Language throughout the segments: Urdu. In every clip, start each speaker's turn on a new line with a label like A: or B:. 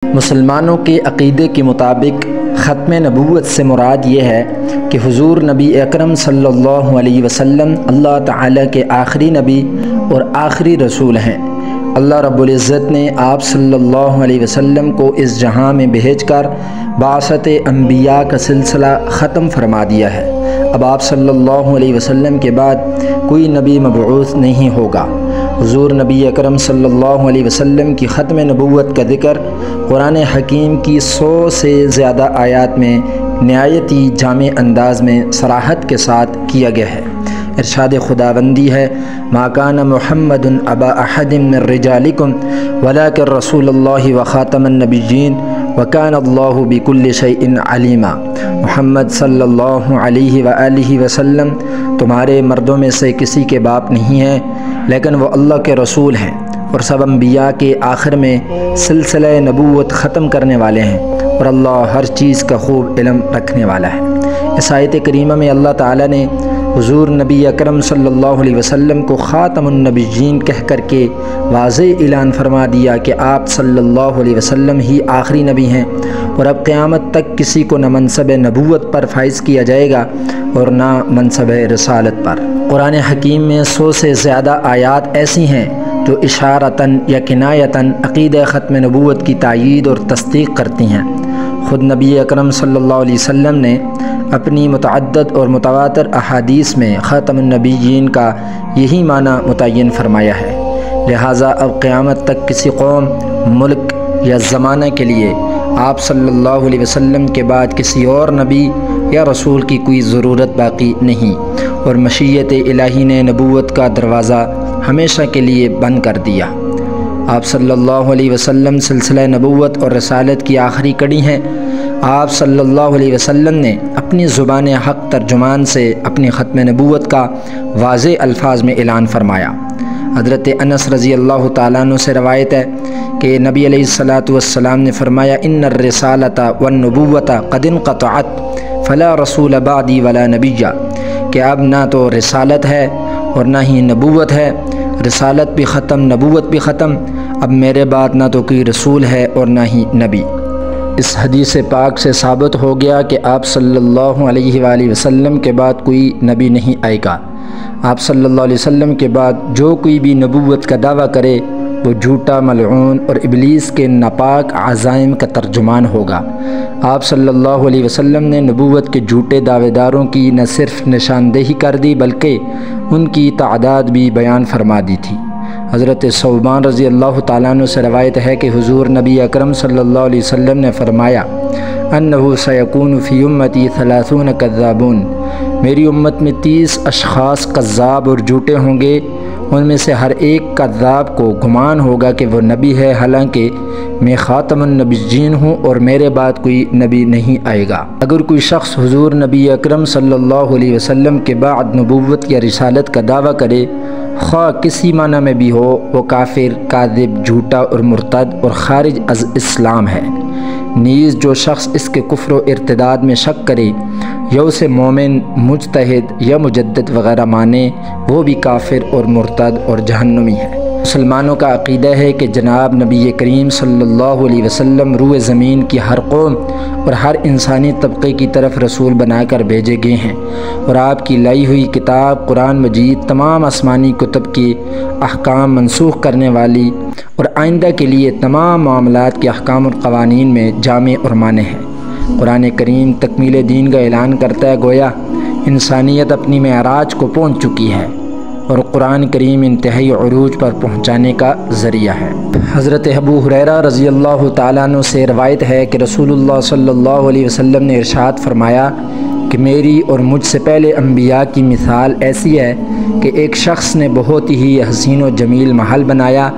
A: مسلمانوں کے عقیدے کے مطابق ختم نبوت سے مراد یہ ہے کہ حضور نبی اکرم صلی اللہ علیہ وسلم اللہ تعالیٰ کے آخری نبی اور آخری رسول ہیں۔ اللہ رب العزت نے آپ صلی اللہ علیہ وسلم کو اس جہاں میں بھیج کر بعثت انبیاء کا سلسلہ ختم فرما دیا ہے۔ اب آپ صلی اللہ علیہ وسلم کے بعد کوئی نبی مبعوث نہیں ہوگا۔ حضور نبی اکرم صلی اللہ علیہ وسلم کی ختم نبوت کا ذکر قرآن حکیم کی 100 سے زیادہ آیات میں نہایت ہی جامع انداز میں صراحت کے ساتھ کیا گیا ہے۔ ارشاد خداوندی ہے، ما کان محمد ابا احد من رجالکم ولکن رسول اللہ وخاتم النبیین وکان اللہ بکل شیء علیما۔ محمد صلی اللہ علیہ وآلہ وسلم تمہارے مردوں میں سے کسی کے باپ نہیں ہیں، لیکن وہ اللہ کے رسول ہیں اور سب انبیاء کے آخر میں سلسلہ نبوت ختم کرنے والے ہیں، اور اللہ ہر چیز کا خوب علم رکھنے والا ہے۔ اس آیت کریمہ میں اللہ تعالیٰ نے حضور نبی اکرم صلی اللہ علیہ وسلم کو خاتم النبیین کہہ کر کے واضح اعلان فرما دیا کہ آپ صلی اللہ علیہ وسلم ہی آخری نبی ہیں، اور اب قیامت تک کسی کو نہ منصب نبوت پر فائز کیا جائے گا اور نہ منصب رسالت پر۔ قرآن حکیم میں 100 سے زیادہ آیات ایسی ہیں جو اشارتاً یا کنایتاً عقیدہ ختم نبوت کی تائید اور تصدیق کرتی ہیں۔ خود نبی اکرم صلی اللہ علیہ وسلم نے اپنی متعدد اور متواتر احادیث میں خاتم النبیین کا یہی معنی متعین فرمایا ہے۔ لہٰذا اب قیامت تک کسی قوم، ملک یا زمانہ کے لیے آپ صلی اللہ علیہ وسلم کے بعد کسی اور نبی یا رسول کی کوئی ضرورت باقی نہیں، اور مشیت الہی نے نبوت کا دروازہ ہمیشہ کے لیے بند کر دیا۔ آپ صلی اللہ علیہ وسلم سلسلہ نبوت اور رسالت کی آخری کڑی ہیں۔ آپ صلی اللہ علیہ وسلم نے اپنی زبان حق ترجمان سے اپنی ختم نبوت کا واضح الفاظ میں اعلان فرمایا۔ حضرت انس رضی اللہ تعالیٰ عنہ سے روایت ہے کہ نبی علیہ الصلاۃ والسلام نے فرمایا، ان الرسالۃ والنبوۃ قد انقطعت فلا رسول بعدی ولا نبی، کہ اب نہ تو رسالت ہے اور نہ ہی نبوت ہے، رسالت بھی ختم، نبوت بھی ختم، اب میرے بعد نہ تو کوئی رسول ہے اور نہ ہی نبی۔ اس حدیث پاک سے ثابت ہو گیا کہ آپ صلی اللہ علیہ وآلہ وسلم کے بعد کوئی نبی نہیں آئے گا۔ آپ صلی اللہ علیہ وسلم کے بعد جو کوئی بھی نبوت کا دعویٰ کرے وہ جھوٹا، ملعون اور ابلیس کے ناپاک عزائم کا ترجمان ہوگا۔ آپ صلی اللہ علیہ وسلم نے نبوت کے جھوٹے دعوے داروں کی نہ صرف نشاندہی کر دی بلکہ ان کی تعداد بھی بیان فرما دی تھی۔ حضرت ثوبان رضی اللہ تعالیٰ عنہ سے روایت ہے کہ حضور نبی اکرم صلی اللہ علیہ وسلم نے فرمایا، انہ سیکون فی امتی 30 کذابون، میری امت میں 30 اشخاص کذاب اور جھوٹے ہوں گے، ان میں سے ہر ایک کذاب کو گمان ہوگا کہ وہ نبی ہے، حالانکہ میں خاتم النبیین ہوں اور میرے بعد کوئی نبی نہیں آئے گا۔ اگر کوئی شخص حضور نبی اکرم صلی اللہ علیہ وسلم کے بعد نبوت یا رسالت کا دعویٰ کرے، خواہ کسی معنی میں بھی ہو، وہ کافر، کاذب، جھوٹا اور مرتد اور خارج از اسلام ہے۔ نیز جو شخص اس کے کفر و ارتداد میں شک کرے یا اسے مومن، مجتہد یا مجدد وغیرہ مانے، وہ بھی کافر اور مرتد اور جہنمی ہے۔ مسلمانوں کا عقیدہ ہے کہ جناب نبی کریم صلی اللہ علیہ وسلم روئے زمین کی ہر قوم اور ہر انسانی طبقے کی طرف رسول بنا کر بھیجے گئے ہیں، اور آپ کی لائی ہوئی کتاب قرآن مجید تمام آسمانی کتب کے احکام منسوخ کرنے والی اور آئندہ کے لیے تمام معاملات کے احکام اور قوانین میں جامع اور مانع ہے۔ قرآن کریم تکمیل دین کا اعلان کرتا ہے، گویا انسانیت اپنی معراج کو پہنچ چکی ہے، اور قرآن کریم انتہائی عروج پر پہنچانے کا ذریعہ ہے۔ حضرت ابو ہریرہ رضی اللہ تعالیٰ عنہ سے روایت ہے کہ رسول اللہ صلی اللہ علیہ وسلم نے ارشاد فرمایا کہ میری اور مجھ سے پہلے انبیاء کی مثال ایسی ہے کہ ایک شخص نے بہت ہی حسین و جمیل محل بنایا،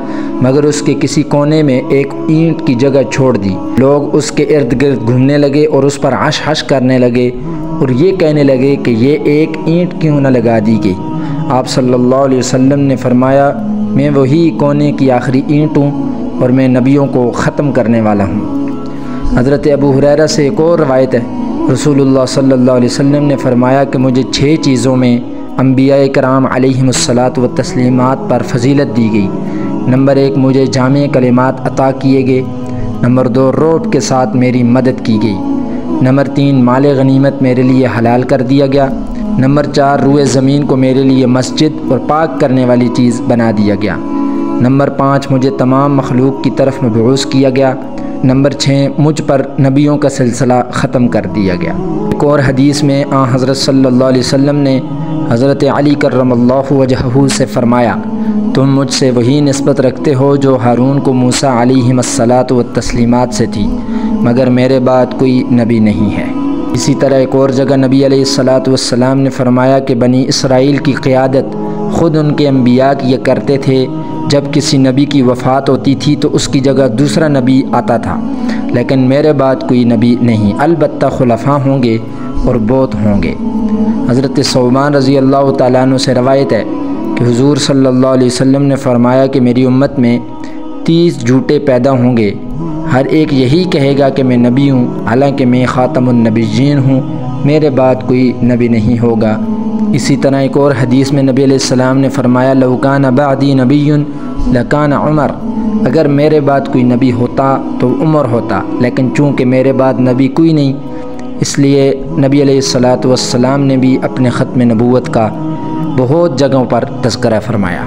A: مگر اس کے کسی کونے میں ایک اینٹ کی جگہ چھوڑ دی۔ لوگ اس کے ارد گرد گھومنے لگے اور اس پر عش عش کرنے لگے اور یہ کہنے لگے کہ یہ ایک اینٹ کیوں نہ لگا دی گئی۔ آپ صلی اللہ علیہ وسلم نے فرمایا، میں وہی کونے کی آخری اینٹ ہوں اور میں نبیوں کو ختم کرنے والا ہوں۔ حضرت ابو ہریرہ سے ایک اور روایت ہے، رسول اللہ صلی اللہ علیہ وسلم نے فرمایا کہ مجھے 6 چیزوں میں انبیاء کرام علیہم الصلاۃ والتسلیمات پر فضیلت دی گئی۔ نمبر 1، مجھے جامع کلمات عطا کیے گئے۔ نمبر 2 روب کے ساتھ میری مدد کی گئی۔ نمبر 3 مال غنیمت میرے لیے حلال کر دیا گیا۔ نمبر 4 روئے زمین کو میرے لیے مسجد اور پاک کرنے والی چیز بنا دیا گیا۔ نمبر 5 مجھے تمام مخلوق کی طرف مبعوث کیا گیا۔ نمبر 6 مجھ پر نبیوں کا سلسلہ ختم کر دیا گیا۔ ایک اور حدیث میں حضرت صلی اللہ علیہ وسلم نے حضرت علی کرم اللہ وجہہ سے فرمایا، تم مجھ سے وہی نسبت رکھتے ہو جو ہارون کو موسیٰ علیہ الصلاۃ والتسلیمات سے تھی، مگر میرے بعد کوئی نبی نہیں ہے۔ اسی طرح ایک اور جگہ نبی علیہ الصلاۃ والسلام نے فرمایا کہ بنی اسرائیل کی قیادت خود ان کے انبیاء کیا کرتے تھے۔ جب کسی نبی کی وفات ہوتی تھی تو اس کی جگہ دوسرا نبی آتا تھا، لیکن میرے بعد کوئی نبی نہیں، البتہ خلفاء ہوں گے اور بہت ہوں گے۔ حضرت ثوبان رضی اللہ تعالیٰ عنہ سے روایت ہے کہ حضور صلی اللہ علیہ وسلم نے فرمایا کہ میری امت میں 30 جھوٹے پیدا ہوں گے، ہر ایک یہی کہے گا کہ میں نبی ہوں، حالانکہ میں خاتم النبیین ہوں، میرے بعد کوئی نبی نہیں ہوگا۔ اسی طرح ایک اور حدیث میں نبی علیہ السلام نے فرمایا، لو کان بعدی نبی لکان عمر، اگر میرے بعد کوئی نبی ہوتا تو عمر ہوتا، لیکن چونکہ میرے بعد نبی کوئی نہیں، اس لیے نبی علیہ الصلاۃ والسلام نے بھی اپنے ختم نبوت کا بہت جگہوں پر تذکرہ فرمایا۔